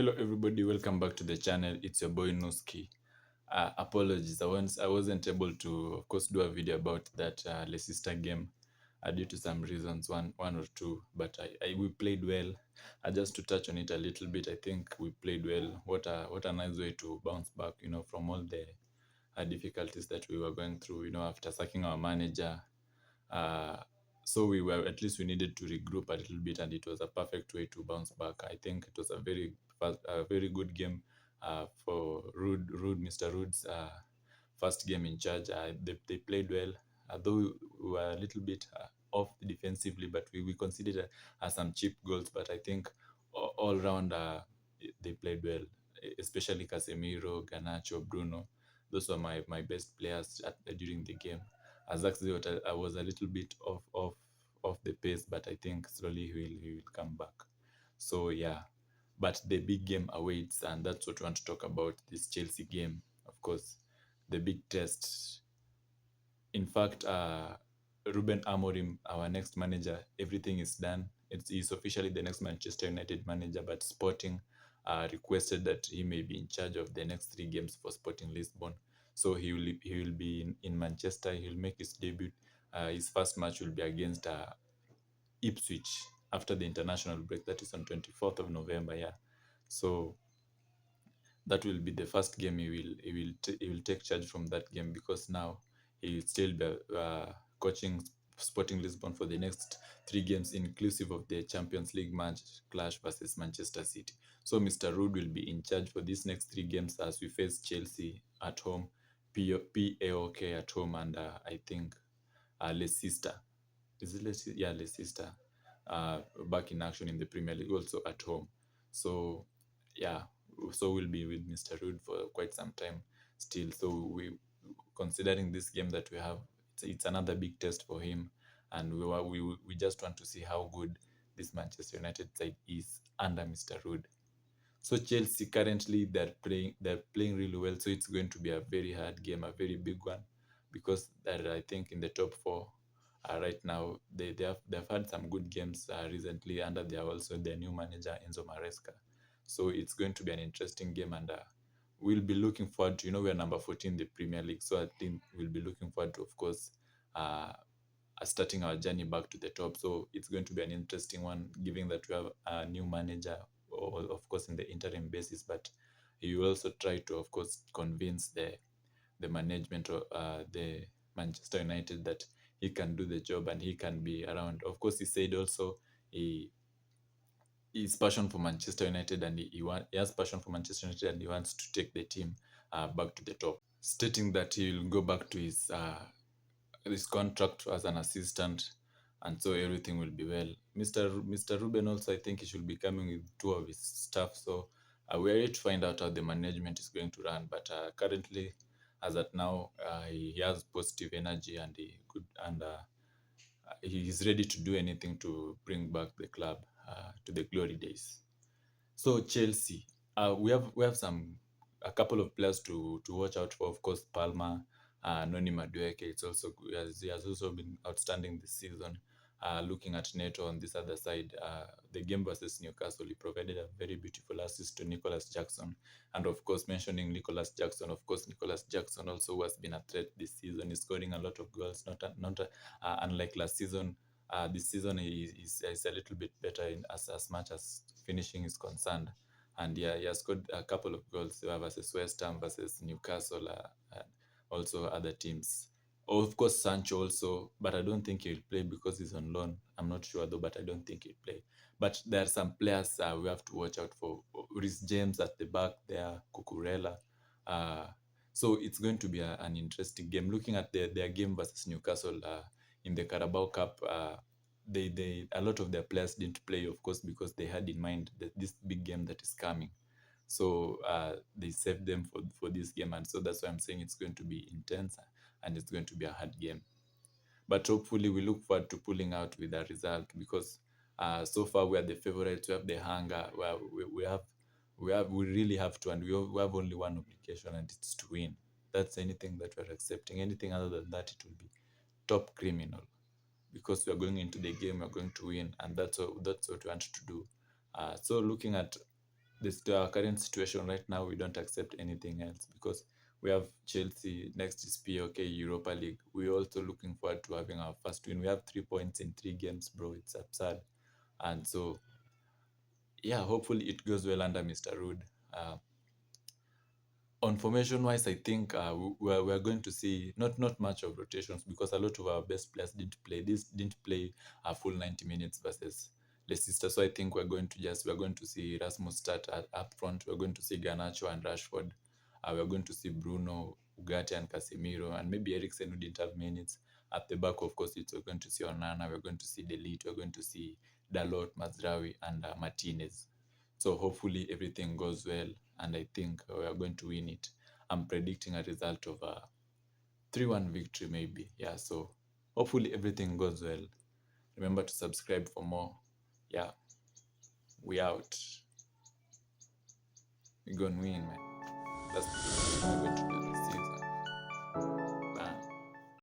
Hello, everybody. Welcome back to the channel. It's your boy Nuski. Apologies, I wasn't able to, of course, do a video about that Leicester game due to some reasons, one or two. But we played well. Just to touch on it a little bit, I think we played well. What a nice way to bounce back, from all the difficulties that we were going through, after sacking our manager. Uh, so at least we needed to regroup a little bit, and it was a perfect way to bounce back. I think it was a very good game for Mr. Rud's first game in charge. They played well, though we were a little bit off defensively, but we considered some cheap goals. But I think all round they played well, especially Casemiro, Garnacho, Bruno. Those were my best players during the game. Zaxi, I was a little bit off the pace, but I think slowly he will come back. So yeah, but the big game awaits, and that's what we want to talk about, this Chelsea game. Of course, the big test. In fact, Ruben Amorim, our next manager, everything is done. He's officially the next Manchester United manager, but Sporting requested that he may be in charge of the next three games for Sporting Lisbon. So he will be in Manchester. He'll make his debut. His first match will be against Ipswich after the international break. That is on 24th of November. Yeah, so that will be the first game he will take charge from that game, because now he will still be coaching Sporting Lisbon for the next three games, inclusive of the Champions League match clash versus Manchester City. So Mr. Rudd will be in charge for these next three games as we face Chelsea at home, PAOK at home, and I think Leicester. Is it Leicester? Yeah, Leicester. Back in action in the Premier League, also at home. So yeah, so we'll be with Mr. Rudd for quite some time still. So considering this game that we have, it's another big test for him, and we just want to see how good this Manchester United side is under Mr. Rudd. So Chelsea currently they're playing really well. So it's going to be a very hard game, a very big one, because they're, I think, in the top four right now. They've had some good games recently under their new manager Enzo Maresca. So it's going to be an interesting game, and we'll be looking forward to, we're number 14 in the Premier League. So I think we'll be looking forward to, of course, uh, starting our journey back to the top. So it's going to be an interesting one, given that we have a new manager, or of course in the interim basis. But he will also try to, of course, convince the management of the Manchester United that he can do the job and he can be around. Of course, he said also he his passion for Manchester United, and he has passion for Manchester United, and he wants to take the team back to the top, stating that he will go back to his contract as an assistant, and so everything will be well. Mr. Ruben also, I think he should be coming with two of his staff. So we're yet to find out how the management is going to run. But currently, as at now, he has positive energy, and he is ready to do anything to bring back the club to the glory days. So Chelsea, we have a couple of players to watch out for. Of course, Palmer, Noni Madueke. He has also been outstanding this season. Looking at Neto on this other side, the game versus Newcastle, he provided a very beautiful assist to Nicholas Jackson. And of course, mentioning Nicholas Jackson, of course, Nicholas Jackson also has been a threat this season. He's scoring a lot of goals, not unlike last season. This season is a little bit better as much as finishing is concerned. And yeah, he has scored a couple of goals versus West Ham, versus Newcastle, and also other teams. Of course, Sancho also, but I don't think he'll play because he's on loan. I'm not sure though, but I don't think he'll play. But there are some players we have to watch out for. Rhys James at the back there, Cucurella. Uh, so it's going to be an interesting game. Looking at their game versus Newcastle in the Carabao Cup, they a lot of their players didn't play, of course, because they had in mind that this big game that is coming. So they saved them for this game, and so that's why I'm saying it's going to be intense, and it's going to be a hard game. But hopefully, we look forward to pulling out with a result, because so far we are the favorites. We have the hunger. We really have to, and we have only one obligation, and it's to win. That's anything that we're accepting. Anything other than that, it will be top criminal, because we are going into the game, we're going to win, and that's what we want to do. So looking at this current situation right now, we don't accept anything else because we have Chelsea. Next is POK Europa League. We're also looking forward to having our first win. We have 3 points in 3 games, bro. It's absurd. And so, yeah, hopefully it goes well under Mr. Rud. On formation wise, I think we're going to see not much of rotations because a lot of our best players didn't play a full 90 minutes versus Leicester. So I think we're going to see Rasmus start up front. We're going to see Garnacho and Rashford. We're going to see Bruno, Ugarte, and Casemiro, and maybe Eriksen who didn't have minutes. At the back, of course, we're going to see Onana. We're going to see Delete. We're going to see Dalot, Mazraoui, and Martinez. So hopefully everything goes well, and I think we are going to win it. I'm predicting a result of a 3-1 victory, maybe. Yeah, so hopefully everything goes well. Remember to subscribe for more. Yeah, we out. We gonna win, man. That's